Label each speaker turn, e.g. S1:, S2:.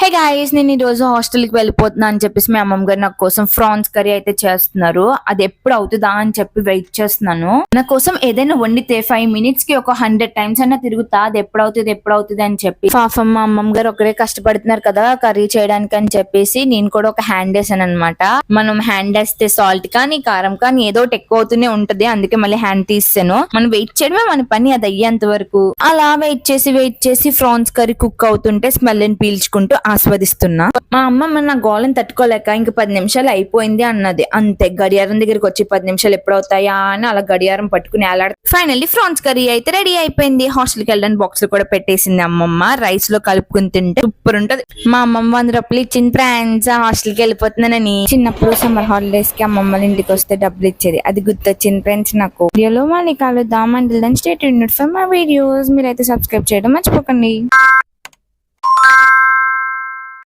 S1: Hey guys, నేను ఈ రోజు హాస్టల్కి వెళ్ళిపోతున్నా అని చెప్పేసి మీ అమ్మమ్మ గారు నా కోసం ఫ్రాన్స్ కర్రీ అయితే చేస్తున్నారు. అది ఎప్పుడు అవుతుందా అని చెప్పి వెయిట్ చేస్తున్నాను. నా కోసం ఏదైనా వండితే 5 minutes కి ఒక 100 times అన్నా తిరుగుతా, అది ఎప్పుడు అవుతుంది అని చెప్పి. పాపం మా అమ్మమ్మ గారు ఒకరే కష్టపడుతున్నారు కదా కర్రీ చేయడానికి అని చెప్పేసి నేను కూడా ఒక హ్యాండ్ వేసాను అనమాట. మనం హ్యాండ్ వేస్తే సాల్ట్ కానీ కారం కానీ ఏదో ఒకటి ఎక్కువ అవుతూనే ఉంటది, అందుకే మళ్ళీ హ్యాండ్ తీసాను. మనం వెయిట్ చేయడమే మన పని, అది అయ్యేంత వరకు. అలా వెయిట్ చేసి ఫ్రాన్స్ కర్రీ కుక్ అవుతుంటే స్మెల్ ని పీల్చుకుంటూ ఆస్వాదిస్తున్నా. మా అమ్మ నా గోళం తట్టుకోలేక ఇంక 10 నిమిషాలు అయిపోయింది అన్నది. అంతే, గడియారం దగ్గరికి వచ్చి 10 నిమిషాలు ఎప్పుడవుతాయా అని అలా గడియారం పట్టుకుని అలాడు. ఫైనల్లీ ఫ్రాన్స్ కర్రీ అయితే రెడీ అయిపోయింది. హాస్టల్కి వెళ్ళడానికి బాక్స్ లో కూడా పెట్టేసింది అమ్మమ్మ. రైస్ లో కలుపుకుని తింటే సూపర్ ఉంటది. మా అమ్మమ్మ 100 రూపాయలు ఇచ్చింది ఫ్రెండ్స్, హాస్టల్కి వెళ్ళిపోతున్నానని. చిన్నప్పుడు సమ్మర్ హాలిడేస్ కి అమ్మమ్మ ఇంటికి వస్తే డబ్బులు ఇచ్చేది, అది గుర్తొచ్చింది ఫ్రెండ్స్ నాకు. వీడియోలో మళ్ళీ కలుద్దాం. Until then stay tuned for my videos. మీరైతే సబ్స్క్రైబ్ చేయడం మర్చిపోకండి.